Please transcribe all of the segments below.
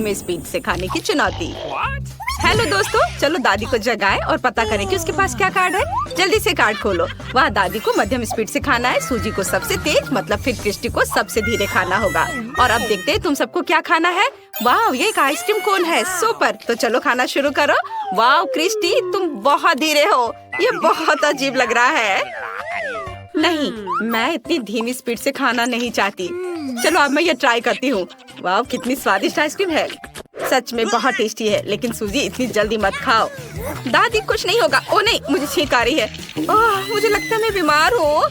में स्पीड से खाने की चुनौती। हेलो दोस्तों, चलो दादी को जगाएं और पता करें कि उसके पास क्या कार्ड है। जल्दी से कार्ड खोलो। वहाँ दादी को मध्यम स्पीड से खाना है, सूजी को सबसे तेज मतलब फिर क्रिस्टी को सबसे धीरे खाना होगा। और अब देखते हैं तुम सबको क्या खाना है। वाह, ये एक आइसक्रीम कोन है, सुपर। तो चलो खाना शुरू करो। वाह क्रिस्टी, तुम बहुत धीरे हो, ये बहुत अजीब लग रहा है। नहीं, मैं इतनी धीमी स्पीड से खाना नहीं चाहती। चलो अब मैं ये ट्राई करती हूँ। वाह, कितनी स्वादिष्ट आइसक्रीम है, सच में बहुत टेस्टी है। लेकिन सूजी इतनी जल्दी मत खाओ। दादी कुछ नहीं होगा। ओ नहीं, मुझे छींक आ रही है। ओह, मुझे लगता है मैं बीमार हूँ।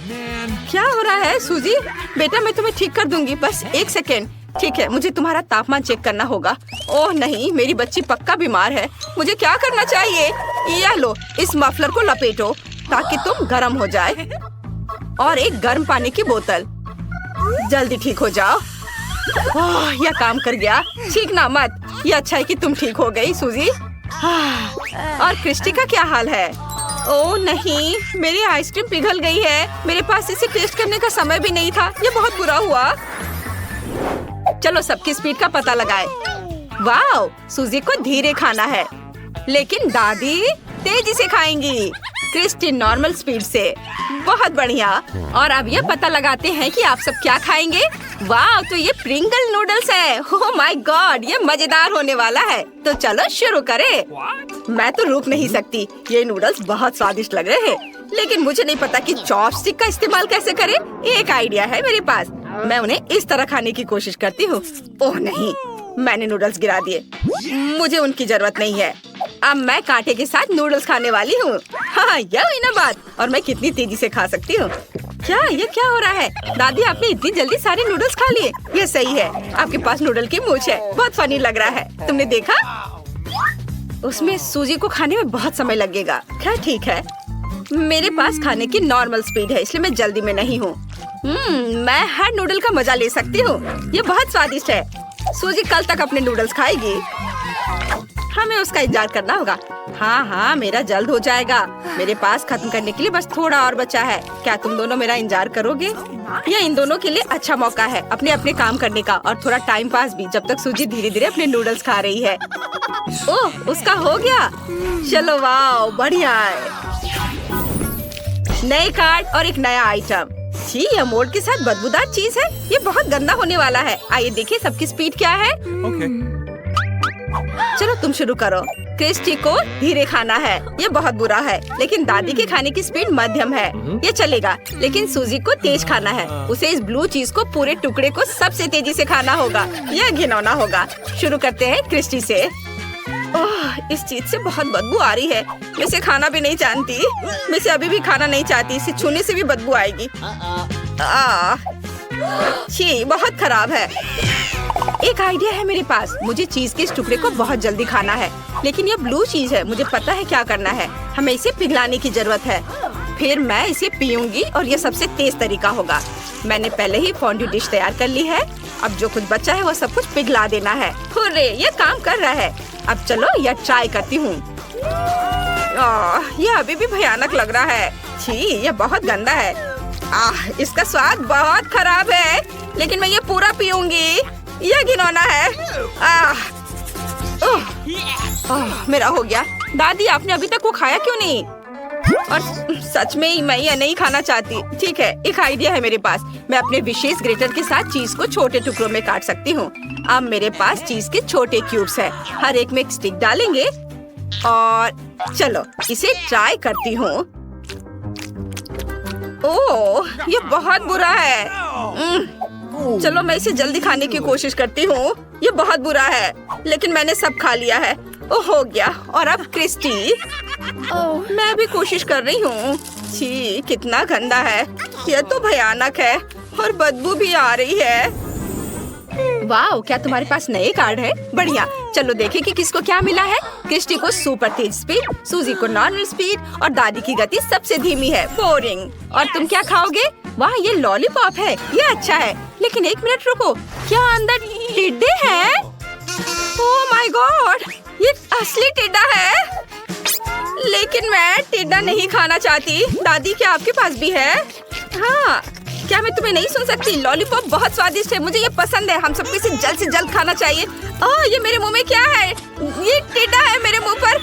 क्या हो रहा है सूजी? बेटा मैं तुम्हें ठीक कर दूंगी, बस एक सेकेंड। ठीक है, मुझे तुम्हारा तापमान चेक करना होगा। ओह नहीं, मेरी बच्ची पक्का बीमार है। मुझे क्या करना चाहिए? यह लो, इस मफलर को लपेटो ताकि तुम गर्म हो जाए, और एक गर्म पानी की बोतल। जल्दी ठीक हो जाओ। ओह, यह काम कर गया। छींकना मत। ये अच्छा है कि तुम ठीक हो गई सूजी। और क्रिस्टी का क्या हाल है? ओह नहीं, मेरी आइसक्रीम पिघल गई है। मेरे पास इसे टेस्ट करने का समय भी नहीं था। ये बहुत बुरा हुआ। चलो सबकी स्पीड का पता लगाए। वाह, सूजी को धीरे खाना है, लेकिन दादी तेजी से खाएंगी। क्रिस्टी नॉर्मल स्पीड से। बहुत बढ़िया। और अब ये पता लगाते हैं कि आप सब क्या खाएंगे। वाह, तो ये प्रिंगल नूडल्स है। ओह माय गॉड, ये मजेदार होने वाला है। तो चलो शुरू करें। मैं तो रुक नहीं सकती। ये नूडल्स बहुत स्वादिष्ट लग रहे हैं, लेकिन मुझे नहीं पता कि चॉपस्टिक का इस्तेमाल कैसे करें। एक आइडिया है मेरे पास। मैं उन्हें इस तरह खाने की कोशिश करती हूँ। ओह नहीं, मैंने नूडल्स गिरा दिए। मुझे उनकी जरूरत नहीं है। अब मैं कांटे के साथ नूडल्स खाने वाली हूँ। हाँ, यह हुई ना बात। और मैं कितनी तेजी से खा सकती हूँ। क्या ये क्या हो रहा है? दादी आपने इतनी जल्दी सारे नूडल्स खा लिए। ये सही है, आपके पास नूडल की मूंछ है। बहुत फनी लग रहा है। तुमने देखा? उसमें सूजी को खाने में बहुत समय लगेगा। क्या ठीक है, मेरे पास खाने की नॉर्मल स्पीड है, इसलिए मैं जल्दी में नहीं हूँ। मैं हर नूडल का मजा ले सकती हूँ। ये बहुत स्वादिष्ट है। सूजी कल तक अपने नूडल्स खाएगी। हमें उसका इंतजार करना होगा। हाँ हाँ, मेरा जल्द हो जाएगा। मेरे पास खत्म करने के लिए बस थोड़ा और बचा है। क्या तुम दोनों मेरा इंतजार करोगे? यह इन दोनों के लिए अच्छा मौका है अपने अपने काम करने का, और थोड़ा टाइम पास भी, जब तक सूजी धीरे धीरे अपने नूडल्स खा रही है। ओह, उसका हो गया। चलो वाह, बढ़िया है। नए कार्ड और एक नया आइटम। छी, यह मोल्ड के साथ बदबूदार चीज है। ये बहुत गंदा होने वाला है। आइए देखिए सबकी स्पीड क्या है। चलो तुम शुरू करो। क्रिस्टी को धीरे खाना है, ये बहुत बुरा है। लेकिन दादी के खाने की स्पीड मध्यम है, ये चलेगा। लेकिन सूजी को तेज खाना है। उसे इस ब्लू चीज को पूरे टुकड़े को सबसे तेजी से खाना होगा। यह घिनौना होगा। शुरू करते हैं क्रिस्टी से। ओह, इस चीज से बहुत बदबू आ रही है। मैं इसे खाना भी नहीं जानती। मैं इसे अभी भी खाना नहीं चाहती। इसे छूने से भी बदबू आएगी। छी, बहुत खराब है। एक आइडिया है मेरे पास। मुझे चीज के इस टुकड़े को बहुत जल्दी खाना है, लेकिन ये ब्लू चीज है। मुझे पता है क्या करना है। हमें इसे पिघलाने की जरूरत है। फिर मैं इसे पीऊंगी और ये सबसे तेज तरीका होगा। मैंने पहले ही फोंड्यू डिश तैयार कर ली है। अब जो कुछ बचा है वो सब कुछ पिघला देना है। हुर्रे, ये काम कर रहा है। अब चलो यह ट्राई करती हूँ। यह अभी भी भयानक लग रहा है। छी, यह बहुत गंदा है। इसका स्वाद बहुत खराब है, लेकिन मैं ये पूरा पीऊंगी। यह घिनौना है। मेरा हो गया। दादी आपने अभी तक वो खाया क्यों नहीं? और सच में मैं ये नहीं खाना चाहती। ठीक है, एक आइडिया है मेरे पास। मैं अपने विशेष ग्रेटर के साथ चीज को छोटे टुकड़ों में काट सकती हूँ। अब मेरे पास चीज के छोटे क्यूब्स हैं। हर एक में एक स्टिक डालेंगे और चलो इसे ट्राई करती हूँ। ओह, ये बहुत बुरा है। चलो मैं इसे जल्दी खाने की कोशिश करती हूँ। ये बहुत बुरा है, लेकिन मैंने सब खा लिया है। ओह, हो गया। और अब क्रिस्टी। मैं भी कोशिश कर रही हूँ। छी, कितना गंदा है। यह तो भयानक है और बदबू भी आ रही है। वाह, क्या तुम्हारे पास नए कार्ड है? बढ़िया। चलो देखें कि किसको क्या मिला है। क्रिस्टी को सुपर तेज स्पीड, सूजी को नॉर्मल स्पीड, और दादी की गति सबसे धीमी है, बोरिंग। और तुम क्या खाओगे? वाह, ये लॉलीपॉप है। ये अच्छा है, लेकिन एक मिनट रुको। क्या अंदर टिड्डे हैं? ओह माय गॉड, ये असली टिड्डा है। लेकिन मैं टिड्डा नहीं खाना चाहती। दादी, क्या आपके पास भी है? हाँ, क्या मैं तुम्हें नहीं सुन सकती? लॉलीपॉप बहुत स्वादिष्ट है, मुझे ये पसंद है। हम सबको इसे जल्द से जल्द खाना चाहिए। ये मेरे मुंह में क्या है? ये टेढ़ा है मेरे मुंह पर।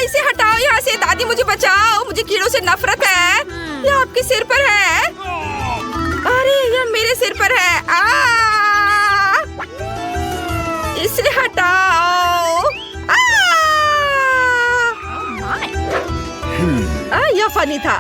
इसे हटाओ यहाँ से। दादी मुझे बचाओ, मुझे कीड़ों से नफरत है। ये आपके सिर पर है। अरे ये मेरे सिर पर है। इसे हटाओ। यह फनी था।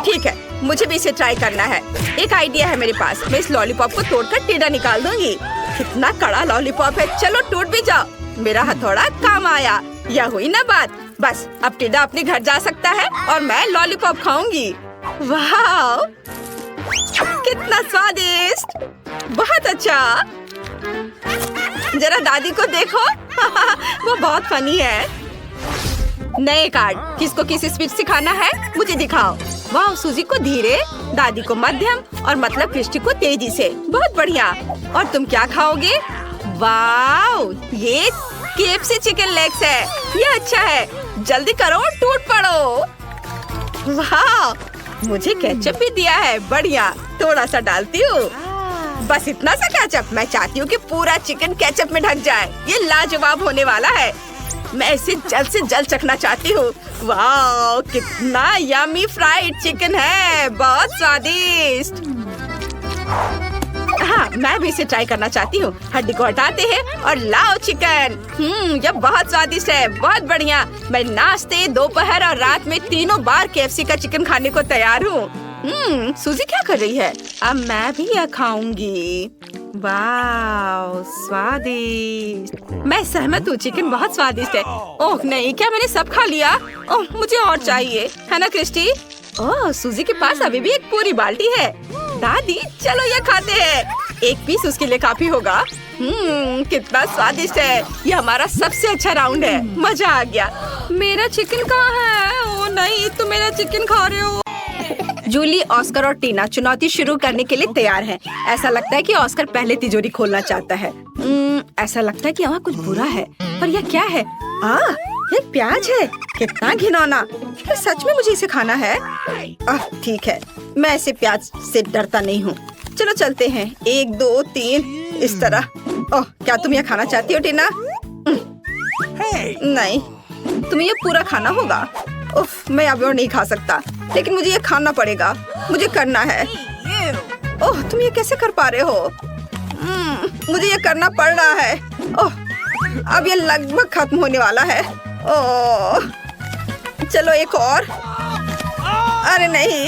ठीक है, मुझे भी इसे ट्राई करना है। एक आइडिया है मेरे पास। मैं इस लॉलीपॉप को तोड़कर टेढ़ा निकाल दूंगी। कितना कड़ा लॉलीपॉप है। चलो टूट भी जाओ। मेरा हथौड़ा काम आया। यह हुई ना बात। बस अब टेढ़ा अपने घर जा सकता है और मैं लॉलीपॉप खाऊंगी। वाह, कितना स्वादिष्ट। बहुत अच्छा। जरा दादी को देखो। वो बहुत फनी है। नए कार्ड। किसको किस स्पीड से खाना है मुझे दिखाओ। वाह, सूजी को धीरे, दादी को मध्यम और मतलब क्रिस्टी को तेजी से। बहुत बढ़िया। और तुम क्या खाओगे? वाह, ये KFC चिकन लेग्स है। ये अच्छा है। जल्दी करो, टूट पड़ो। वाह, मुझे केचप भी दिया है। बढ़िया, थोड़ा सा डालती हूँ। बस इतना सा केचप। मैं चाहती हूँ कि पूरा चिकन केचप में ढक जाए। ये लाजवाब होने वाला है। मैं इसे जल्द से जल्द चखना चाहती हूँ। वाह, कितना यम्मी फ्राइड चिकन है। बहुत स्वादिष्ट। हाँ, मैं भी इसे ट्राई करना चाहती हूँ। हड्डी को हटाते हैं और लाओ चिकन। यह बहुत स्वादिष्ट है। बहुत बढ़िया। मैं नाश्ते, दोपहर और रात में तीनों बार KFC का चिकन खाने को तैयार हूँ। सूजी क्या कर रही है? अब मैं भी यह खाऊंगी। वाह, स्वादिष्ट। मैं सहमत हूँ, चिकन बहुत स्वादिष्ट है। ओह नहीं, क्या मैंने सब खा लिया? ओह, मुझे और चाहिए, है ना क्रिस्टी? ओह, सूजी के पास अभी भी एक पूरी बाल्टी है। दादी चलो ये खाते हैं। एक पीस उसके लिए काफी होगा। कितना स्वादिष्ट है। ये हमारा सबसे अच्छा राउंड है। मजा आ गया। मेरा चिकन कहाँ है? ओह नहीं, तुम मेरा चिकन खा रहे हो। जूली, ऑस्कर और टीना चुनौती शुरू करने के लिए तैयार हैं। ऐसा लगता है कि ऑस्कर पहले तिजोरी खोलना चाहता है। ऐसा लगता है कि वहाँ कुछ बुरा है। पर यह क्या है? ये प्याज है। कितना घिनौना। क्या सच में मुझे इसे खाना है? ठीक है, मैं ऐसे प्याज से डरता नहीं हूँ। चलो चलते हैं। 1 2 3 इस तरह। ओह, क्या तुम यह खाना चाहती हो टीना? नहीं, तुम्हें ये पूरा खाना होगा। उफ, मैं अब और नहीं खा सकता, लेकिन मुझे ये खाना पड़ेगा। मुझे करना है। ओह, तुम ये कैसे कर पा रहे हो? मुझे ये करना पड़ रहा है। ओह, अब ये लगभग खत्म होने वाला है। ओह, चलो एक और। अरे नहीं,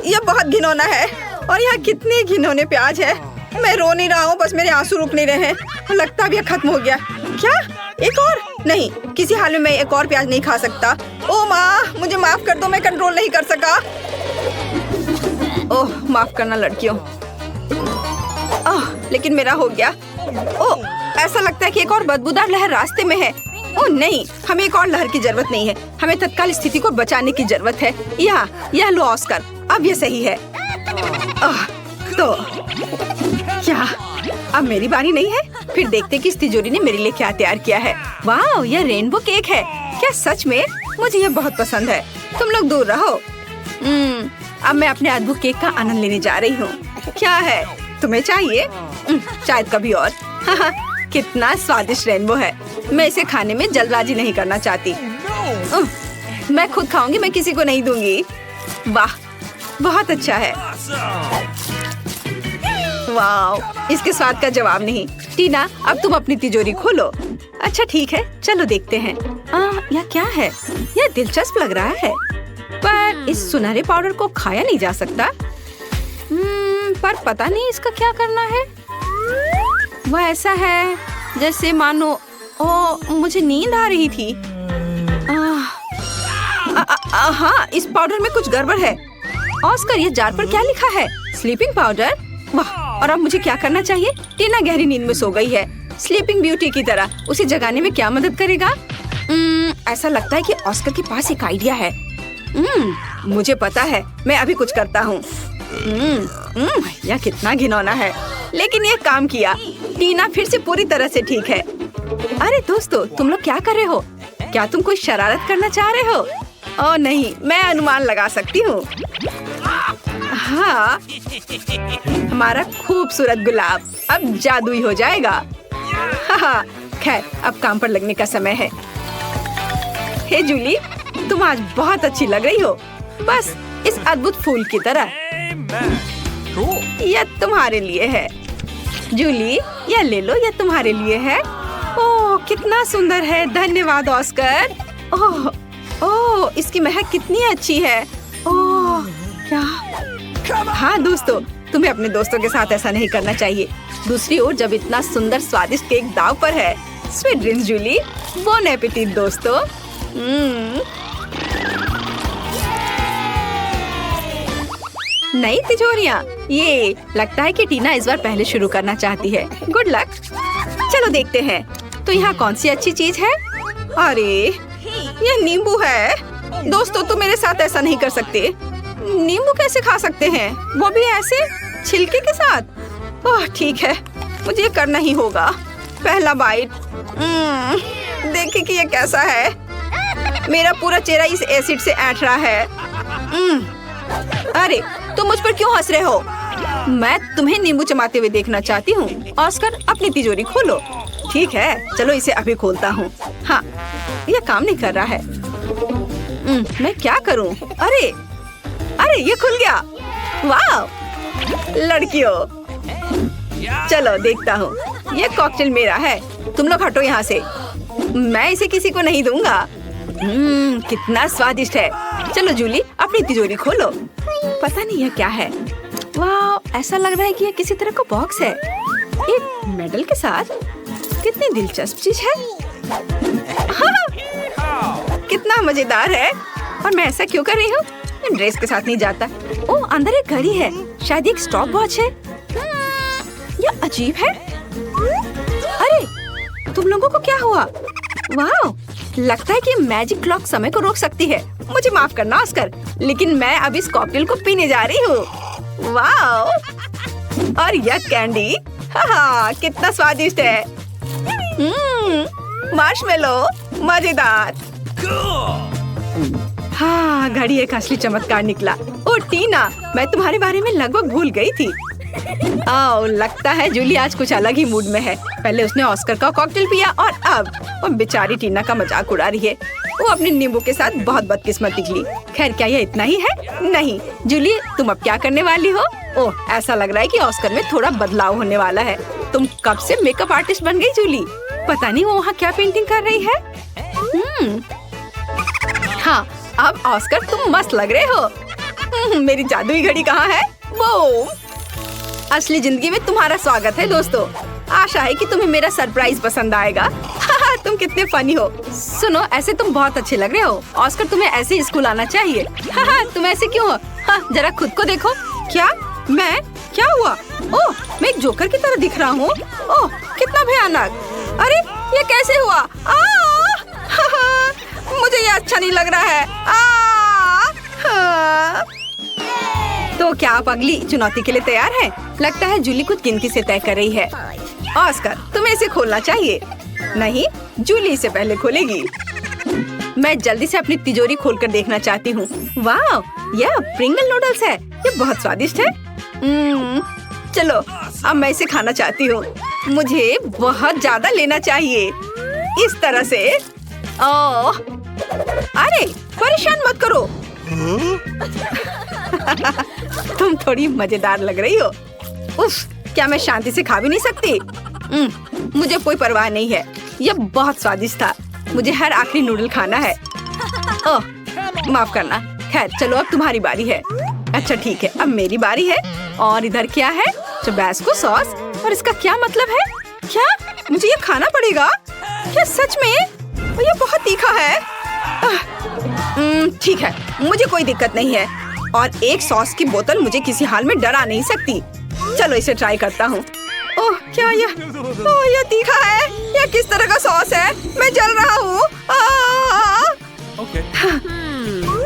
ये बहुत घिनौना है। और यहाँ कितने घिनौने प्याज है। मैं रो नहीं रहा हूँ, बस मेरे आंसू रुक नहीं रहे हैं। लगता है अब ये खत्म हो गया। क्या? एक और? नहीं, किसी हाल में मैं एक और प्याज नहीं खा सकता। ओह माँ, मुझे माफ कर दो, मैं कंट्रोल नहीं कर सका। ओह, माफ करना लड़कियों। लेकिन मेरा हो गया। ओह, ऐसा लगता है कि एक और बदबूदार लहर रास्ते में है। ओह नहीं, हमें एक और लहर की जरूरत नहीं है। हमें तत्काल स्थिति को बचाने की जरूरत है। यह लो ऑस्कर, अब ये सही है। तो क्या अब मेरी बारी नहीं है? फिर देखते कि इस तिजोरी ने मेरे लिए क्या तैयार किया है। वाह, यह रेनबो केक है। क्या सच में? मुझे यह बहुत पसंद है। तुम लोग दूर रहो। अब मैं अपने अद्भुत केक का आनंद लेने जा रही हूँ। क्या है, तुम्हें चाहिए? शायद कभी और। कितना स्वादिष्ट रेनबो है। मैं इसे खाने में जल्दबाजी नहीं करना चाहती। मैं खुद खाऊंगी, मैं किसी को नहीं दूंगी। वाह, बहुत अच्छा है। वाह, इसके स्वाद का जवाब नहीं। टीना, अब तुम अपनी तिजोरी खोलो। अच्छा ठीक है, चलो देखते हैं। यह क्या है? यह दिलचस्प लग रहा है, पर इस सुनहरे पाउडर को खाया नहीं जा सकता। पर पता नहीं इसका क्या करना है। वह ऐसा है जैसे मानो मुझे नींद आ रही थी। हाँ, इस पाउडर में कुछ गड़बड़ है। ऑस्कर, ये जार पर क्या लिखा है? Sleeping powder. वाह, और अब मुझे क्या करना चाहिए? टीना गहरी नींद में सो गई है, स्लीपिंग ब्यूटी की तरह। उसे जगाने में क्या मदद करेगा? ऐसा लगता है कि ऑस्कर के पास एक आइडिया है। मुझे पता है, मैं अभी कुछ करता हूँ। यह कितना घिनौना है, लेकिन ये काम किया। टीना फिर से पूरी तरह से ठीक है। अरे दोस्तों, तुम लोग क्या कर रहे हो? क्या तुम कोई शरारत करना चाह रहे हो? ओह नहीं, मैं अनुमान लगा सकती हूँ। हाँ, हमारा खूबसूरत गुलाब अब जादुई हो जाएगा। हाँ, खैर अब काम पर लगने का समय है। हे जूली, तुम आज बहुत अच्छी लग रही हो, बस इस अद्भुत फूल की तरह। यह तुम्हारे लिए है। जूली, यह ले लो, यह तुम्हारे लिए है। ओह, कितना सुंदर है। धन्यवाद ऑस्कर। ओह, ओह, इसकी महक कितनी अच्छी है। ओह, क्या? हाँ दोस्तों, तुम्हें अपने दोस्तों के साथ ऐसा नहीं करना चाहिए। दूसरी ओर जब इतना सुंदर स्वादिष्ट केक दाव पर है। Sweet dreams Julie. Bon appetit दोस्तों। नई तिजोरियाँ। ये लगता है कि टीना इस बार पहले शुरू करना चाहती है। Good luck. चलो देखते हैं, तो यहाँ कौन सी अच्छी चीज है? अरे, ये नींबू है। दोस्तों, तुम मेरे साथ ऐसा नहीं कर सकते। नींबू कैसे खा सकते हैं, वो भी ऐसे छिलके के साथ? ओह ठीक है, मुझे ये करना ही होगा। पहला बाइट। देखिए कि ये कैसा है। मेरा पूरा चेहरा इस एसिड से ऐंठ रहा है। अरे, तुम मुझ पर क्यों हंस रहे हो? मैं तुम्हें नींबू चबाते हुए देखना चाहती हूँ। ऑस्कर, अपनी तिजोरी खोलो। ठीक है, चलो इसे अभी खोलता हूँ। हाँ, यह काम नहीं कर रहा है। मैं क्या करूँ? अरे, अरे ये खुल गया। वाह, लड़कियों, चलो देखता हूँ। ये कॉकटेल मेरा है। तुम लोग हटो यहाँ से। मैं इसे किसी को नहीं दूंगा। कितना स्वादिष्ट है। चलो जूली, अपनी तिजोरी खोलो। पता नहीं यह क्या है। वाह, ऐसा लग रहा है कि यह किसी तरह का बॉक्स है, एक मेडल के साथ। कितनी दिलचस्प चीज है। हाँ, कितना मजेदार है। और मैं ऐसा क्यों कर रही हूँ? ड्रेस के साथ नहीं जाता। ओह, अंदर एक घड़ी है, शायद एक स्टॉप वॉच है। यह अजीब है। अरे, तुम लोगों को क्या हुआ? वाह, लगता है कि मैजिक क्लॉक समय को रोक सकती है। मुझे माफ करना ऑस्कर, लेकिन मैं अब इस कॉकटेल को पीने जा रही हूँ। वाह, और यह कैंडी, हाँ, कितना स्वादिष्ट है। मार्शमेलो, मजेदार। हाँ, घड़ी एक असली चमत्कार निकला। ओ टीना, मैं तुम्हारे बारे में लगभग भूल गई थी। ओह, लगता है जूली आज कुछ अलग ही मूड में है। पहले उसने ऑस्कर का कॉकटेल पिया और अब वो बेचारी टीना का मजाक उड़ा रही है। वो अपने नींबू के साथ बहुत बदकिस्मत निकली। खैर, क्या यह इतना ही है? नहीं, जूली, तुम अब क्या करने वाली हो? ओह, ऐसा लग रहा है कि ऑस्कर में थोड़ा बदलाव होने वाला है। तुम कब से मेकअप आर्टिस्ट बन गई जूली? पता नहीं वो वहाँ क्या पेंटिंग कर रही है। हाँ, अब ऑस्कर तुम मस्त लग रहे हो। मेरी जादुई घड़ी कहाँ है? वो असली जिंदगी में तुम्हारा स्वागत है दोस्तों। आशा है कि तुम्हें मेरा सरप्राइज पसंद आएगा। तुम कितने फनी हो। सुनो, ऐसे तुम बहुत अच्छे लग रहे हो। ऑस्कर, तुम्हें ऐसे ही स्कूल आना चाहिए। तुम ऐसे क्यों हो? जरा खुद को देखो। क्या? मैं? क्या हुआ? ओह, मैं एक जोकर की तरह दिख रहा हूँ। ओह, कितना भयानक। अरे, ये कैसे हुआ? मुझे ये अच्छा नहीं लग रहा है। तो क्या आप अगली चुनौती के लिए तैयार हैं? लगता है जूली कुछ गिनती से तय कर रही है। ऑस्कर, तुम्हें इसे खोलना चाहिए। नहीं, जूली इसे पहले खोलेगी। मैं जल्दी से अपनी तिजोरी खोलकर देखना चाहती हूँ। वाह, यह प्रिंगल नूडल्स है। ये बहुत स्वादिष्ट है। चलो, अब मैं इसे खाना चाहती हूँ। मुझे बहुत ज्यादा लेना चाहिए, इस तरह से। ओह, अरे परेशान मत करो। तुम थोड़ी मजेदार लग रही हो। उफ, क्या मैं शांति से खा भी नहीं सकती? मुझे कोई परवाह नहीं है। यह बहुत स्वादिष्ट था। मुझे हर आखिरी नूडल खाना है। ओह, माफ करना। खैर, चलो अब तुम्हारी बारी है। अच्छा ठीक है, अब मेरी बारी है। और इधर क्या है? Tabasco sauce. और इसका क्या मतलब है? क्या मुझे ये खाना पड़ेगा? क्या सच में? ये बहुत तीखा है। ठीक है, मुझे कोई दिक्कत नहीं है। और एक सॉस की बोतल मुझे किसी हाल में डरा नहीं सकती। चलो इसे ट्राई करता हूँ। ओह, क्या यह? ओह, यह तीखा है। यह किस तरह का सॉस है? मैं जल रहा हूँ।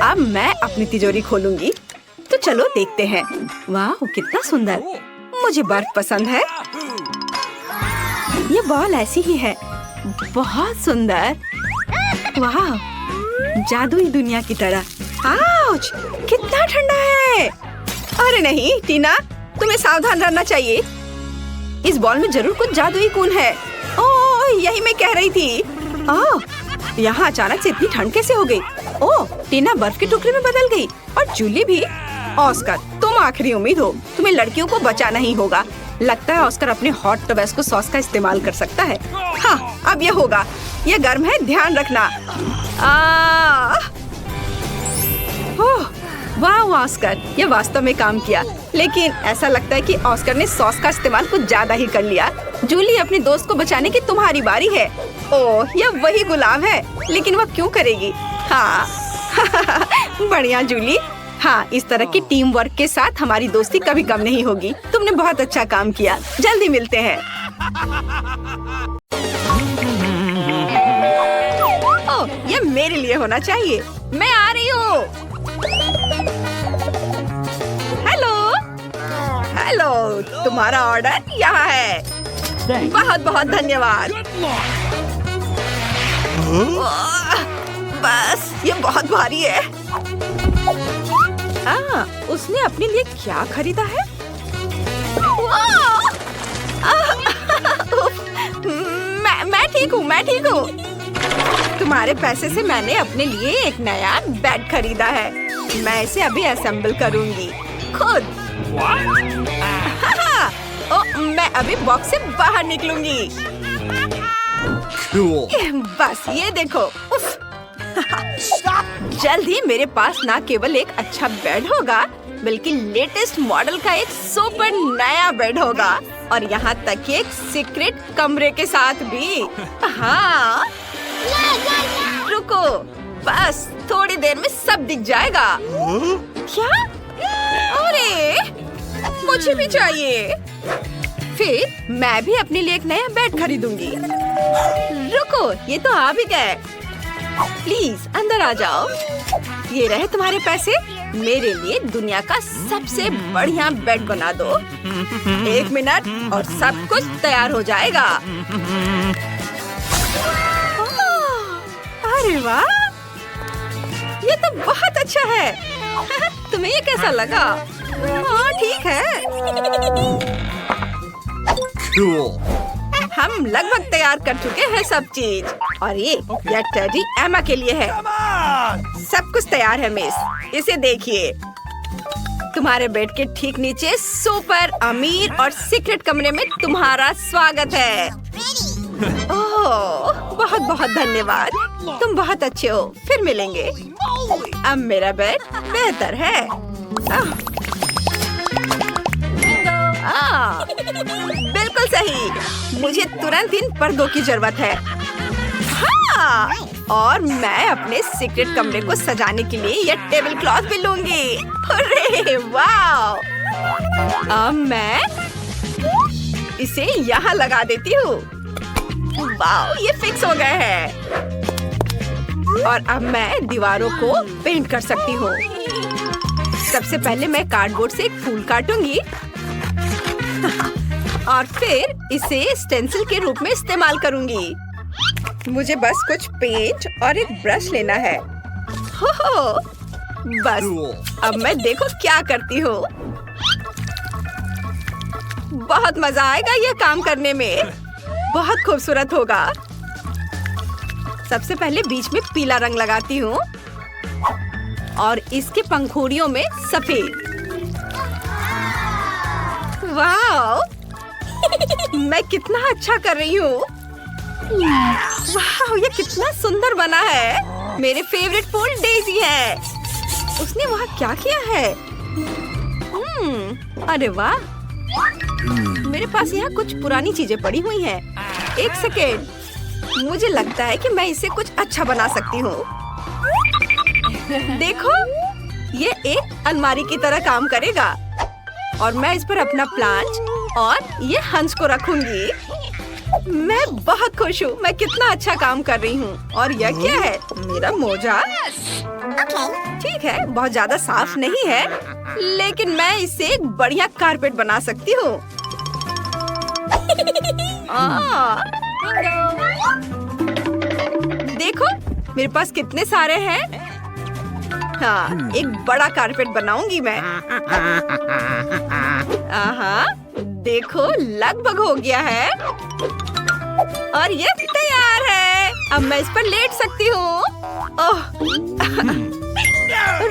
अब मैं अपनी तिजोरी खोलूंगी। तो चलो देखते हैं। वाह, कितना सुंदर। मुझे बर्फ पसंद है। ये बॉल ऐसी ही है। बहुत सुंदर। वाह, जादुई दुनिया की तरह। आउच, कितना ठंडा है। अरे नहीं टीना, तुम्हें सावधान रहना चाहिए। इस बॉल में जरूर कुछ जादुई गुण है। ओह, यही मैं कह रही थी। ओह, यहाँ अचानक से इतनी ठंड कैसे हो गई? ओह, टीना बर्फ के टुकड़े में बदल गई और जूली भी। ऑस्कर, तुम आखिरी उम्मीद हो, तुम्हें लड़कियों को बचाना ही होगा। लगता है ऑस्कर अपने हॉट टबैस्को सॉस का इस्तेमाल कर सकता है। हाँ, अब ये होगा। ये गर्म है, ध्यान रखना। ओह, वाह ऑस्कर, ये वास्तव में काम किया। लेकिन ऐसा लगता है कि ऑस्कर ने सॉस का इस्तेमाल कुछ ज्यादा ही कर लिया। जूली, अपने दोस्त को बचाने की तुम्हारी बारी है। ओह, यह वही गुलाम है, लेकिन वह क्यों करेगी? हाँ बढ़िया जूली। हाँ, इस तरह की टीम वर्क के साथ हमारी दोस्ती कभी कम नहीं होगी। तुमने बहुत अच्छा काम किया। जल्दी मिलते हैं। ओह, ये मेरे लिए होना चाहिए। मैं आ रही हूँ। हेलो हेलो, तुम्हारा ऑर्डर यहाँ है। बहुत बहुत धन्यवाद। बस, ये बहुत भारी है। उसने अपने लिए क्या खरीदा है? मैं ठीक हूँ, मैं ठीक हूँ। तुम्हारे पैसे से मैंने अपने लिए एक नया बेड खरीदा है। मैं इसे अभी असेंबल करूँगी खुद। मैं अभी बॉक्स से बाहर निकलूंगी। बस ये देखो। उफ। जल्द ही मेरे पास ना केवल एक अच्छा बेड होगा, बल्कि लेटेस्ट मॉडल का एक सुपर नया बेड होगा, और यहाँ तक कि एक सीक्रेट कमरे के साथ भी। हाँ, रुको, बस थोड़ी देर में सब दिख जाएगा। क्या? अरे, मुझे भी चाहिए। फिर मैं भी अपने लिए एक नया बेड खरीदूंगी। रुको, ये तो आ भी गए। प्लीज अंदर आ जाओ। ये रहे तुम्हारे पैसे। मेरे लिए दुनिया का सबसे बढ़िया बेड बना दो। 1 मिनट और सब कुछ तैयार हो जाएगा। अरे वाह, ये तो बहुत अच्छा है। तुम्हें ये कैसा लगा? हाँ, ठीक है। हम लगभग तैयार कर चुके हैं सब चीज, और ये टेडी एमा के लिए है। सब कुछ तैयार है मिस, इसे देखिए। तुम्हारे बेड के ठीक नीचे सुपर अमीर और सीक्रेट कमरे में तुम्हारा स्वागत है। ओह, बहुत बहुत धन्यवाद। तुम बहुत अच्छे हो। फिर मिलेंगे। अब मेरा बेड बेहतर है। बिल्कुल सही। मुझे तुरंत इन पर्दों की जरूरत है। हाँ, और मैं अपने सीक्रेट कमरे को सजाने के लिए ये टेबल क्लॉथ भी लूंगी। अरे वाह! अब मैं इसे यहाँ लगा देती हूँ। वाह, ये फिक्स हो गए हैं। और अब मैं दीवारों को पेंट कर सकती हूँ। सबसे पहले मैं कार्डबोर्ड से एक फूल काटूंगी और फिर इसे स्टेंसिल के रूप में इस्तेमाल करूंगी। मुझे बस कुछ पेंट और एक ब्रश लेना है। हो, बस अब मैं देखो क्या करती हूँ। बहुत मजा आएगा ये काम करने में। बहुत खूबसूरत होगा। सबसे पहले बीच में पीला रंग लगाती हूँ और इसके पंखुड़ियों में सफेद। वाह, मैं कितना अच्छा कर रही हूँ। वाह, ये कितना सुंदर बना है। मेरे फेवरेट फूल डेजी है। उसने वहाँ क्या किया है? अरे वाह, मेरे पास यहाँ कुछ पुरानी चीजें पड़ी हुई हैं। एक सेकेंड, मुझे लगता है कि मैं इसे कुछ अच्छा बना सकती हूँ। देखो, ये एक अलमारी की तरह काम करेगा और मैं इस पर अपना प्लांट और ये हंस को रखूंगी। मैं बहुत खुश हूँ। मैं कितना अच्छा काम कर रही हूँ। और यह क्या है? मेरा मोजा। ठीक है, बहुत ज्यादा साफ नहीं है, लेकिन मैं इससे एक बढ़िया कारपेट बना सकती हूँ। देखो, मेरे पास कितने सारे हैं। हाँ, एक बड़ा कारपेट बनाऊंगी मैं। आहा, देखो लगभग हो गया है और ये तैयार है। अब मैं इस पर लेट सकती हूँ। ओह,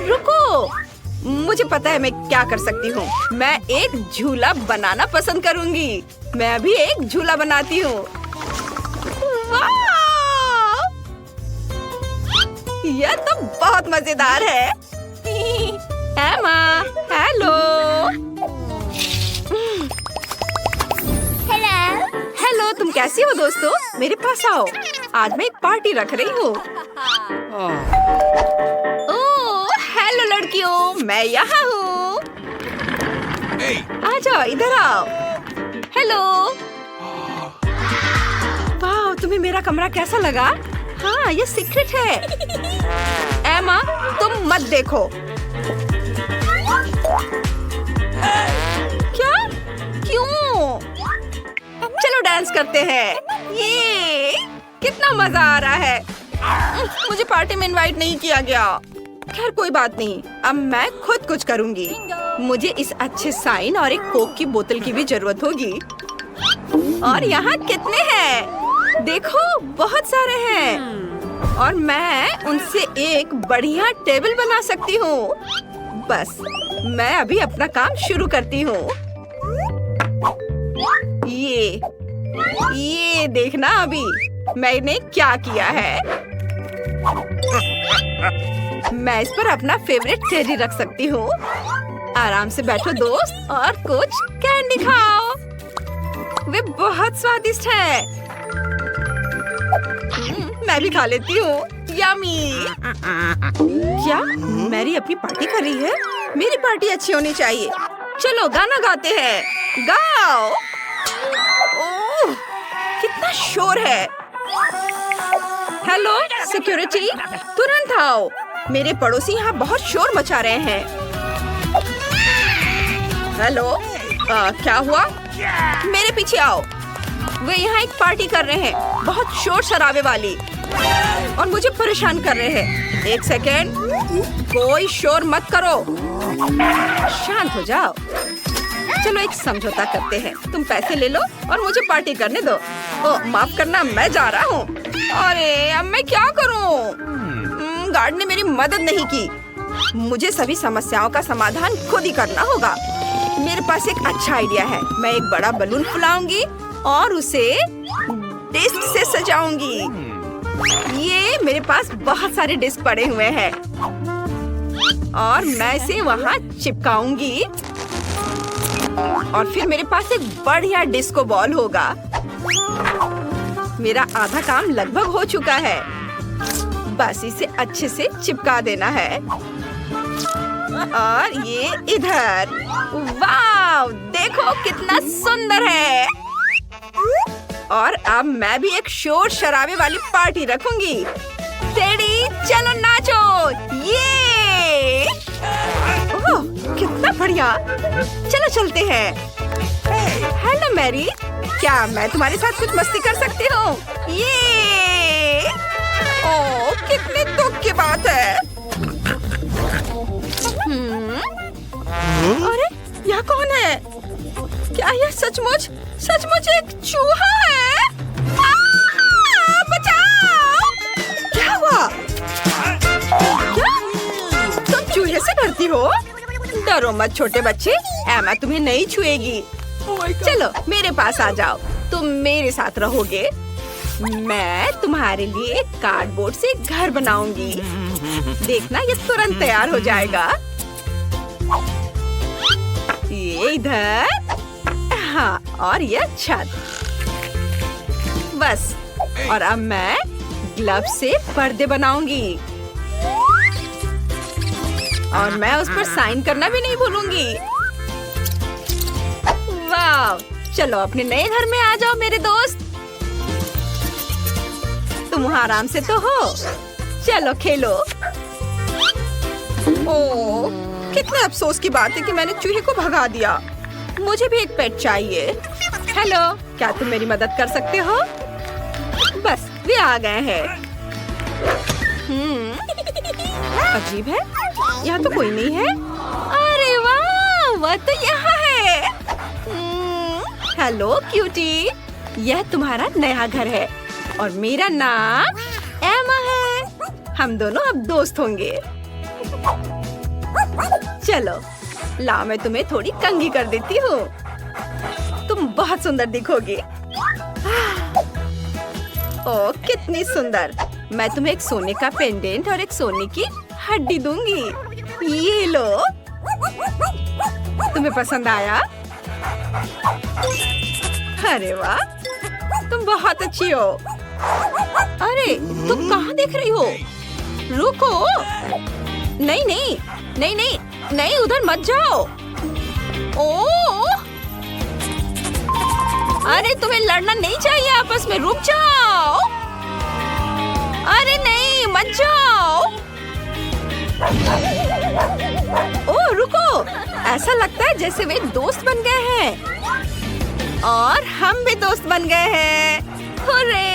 रुको, मुझे पता है मैं क्या कर सकती हूँ। मैं एक झूला बनाना पसंद करूँगी। मैं अभी एक झूला बनाती हूँ। वाह! यह तो बहुत मजेदार है। एमा, हेलो। हेलो, तुम कैसी हो दोस्तों? मेरे पास आओ, आज मैं एक पार्टी रख रही हूँ। ओह, हेलो लड़कियों, मैं यहाँ हूँ। आ जाओ, इधर आओ। हेलो। वाह, तुम्हें मेरा कमरा कैसा लगा? हाँ, ये सीक्रेट है। एमा, तुम मत देखो। क्या? क्यों? चलो डांस करते हैं। ये कितना मजा आ रहा है। मुझे पार्टी में इनवाइट नहीं किया गया। खैर कोई बात नहीं, अब मैं खुद कुछ करूंगी। मुझे इस अच्छे साइन और एक कोक की बोतल की भी जरूरत होगी। और यहाँ कितने हैं? देखो, बहुत सारे हैं। और मैं उनसे एक बढ़िया टेबल बना सकती हूँ। बस मैं अभी अपना काम शुरू करती हूँ। ये देखना अभी मैंने क्या किया है। मैं इस पर अपना फेवरेट चेरी रख सकती हूँ। आराम से बैठो दोस्त और कुछ कैंडी खाओ। वे बहुत स्वादिष्ट है। मैं भी खा लेती हूँ। यम्मी। क्या मैरी अपनी पार्टी कर रही है? मेरी पार्टी अच्छी होनी चाहिए। चलो गाना गाते हैं। गाओ। ओह, कितना शोर है। हेलो सिक्योरिटी, तुरंत आओ। मेरे पड़ोसी यहाँ बहुत शोर मचा रहे हैं। हेलो, क्या हुआ? मेरे पीछे आओ। वे यहाँ एक पार्टी कर रहे हैं, बहुत शोर शराबे वाली, और मुझे परेशान कर रहे हैं। एक सेकेंड, कोई शोर मत करो। शांत हो जाओ। चलो एक समझौता करते हैं। तुम पैसे ले लो और मुझे पार्टी करने दो। ओह, माफ करना, मैं जा रहा हूँ। अरे अब मैं क्या करूँ? गार्ड ने मेरी मदद नहीं की। मुझे सभी समस्याओं का समाधान खुद ही करना होगा। मेरे पास एक अच्छा आइडिया है। मैं एक बड़ा बलून फुलाऊंगी और उसे डिस्क से सजाऊंगी। ये मेरे पास बहुत सारे डिस्क पड़े हुए हैं और मैं इसे वहाँ चिपकाऊंगी और फिर मेरे पास एक बढ़िया डिस्को बॉल होगा। मेरा आधा काम लगभग हो चुका है। बस इसे अच्छे से चिपका देना है और ये इधर। वाव, देखो कितना सुंदर है। और अब मैं भी एक शोर शराबे वाली पार्टी रखूंगी। टेडी, चलो नाचो। ये ओह, कितना बढ़िया। चलो चलते हैं। हेलो मैरी, क्या मैं तुम्हारे साथ कुछ मस्ती कर सकती हूँ? ये ओह, कितने दुख की बात है। अरे यहाँ कौन है? क्या यह सचमुच एक चूहा है? बचाओ! क्या हुआ? क्या तुम चूहे से डरती हो? डरो मत छोटे बच्चे, एमा तुम्हें नहीं छुएगी। चलो मेरे पास आ जाओ, तुम मेरे साथ रहोगे। मैं तुम्हारे लिए एक कार्डबोर्ड से घर बनाऊंगी। देखना, ये तुरंत तैयार हो जाएगा। ये इधर, हाँ, और ये छत। बस, और अब मैं ग्लव से पर्दे बनाऊंगी और मैं उस पर साइन करना भी नहीं भूलूंगी। वाह, चलो अपने नए घर में आ जाओ मेरे दोस्त। तुम आराम से तो हो, चलो खेलो। ओह, कितने अफसोस की बात है कि मैंने चूहे को भगा दिया। मुझे भी एक पेट चाहिए। हेलो, क्या तुम मेरी मदद कर सकते हो? बस वे आ गए हैं। अजीब है, यहाँ तो कोई नहीं है। अरे वाह, वह तो यहाँ है। हेलो क्यूटी, यह तुम्हारा नया घर है और मेरा नाम एमा है। हम दोनों अब दोस्त होंगे। चलो ला, मैं तुम्हें थोड़ी कंघी कर देती हूँ। तुम बहुत सुंदर दिखोगी। ओह कितनी सुंदर। मैं तुम्हें एक सोने का पेंडेंट और एक सोने की हड्डी दूंगी। ये लो। तुम्हें पसंद आया? अरे वाह, तुम बहुत अच्छी हो। अरे तुम कहाँ देख रही हो? रुको। नहीं नहीं नहीं नहीं नहीं, उधर मत जाओ। ओह, अरे तुम्हें लड़ना नहीं चाहिए आपस में, रुक जाओ। अरे नहीं, मत जाओ। ओह रुको, ऐसा लगता है जैसे वे दोस्त बन गए हैं और हम भी दोस्त बन गए हैं। हुर्रे!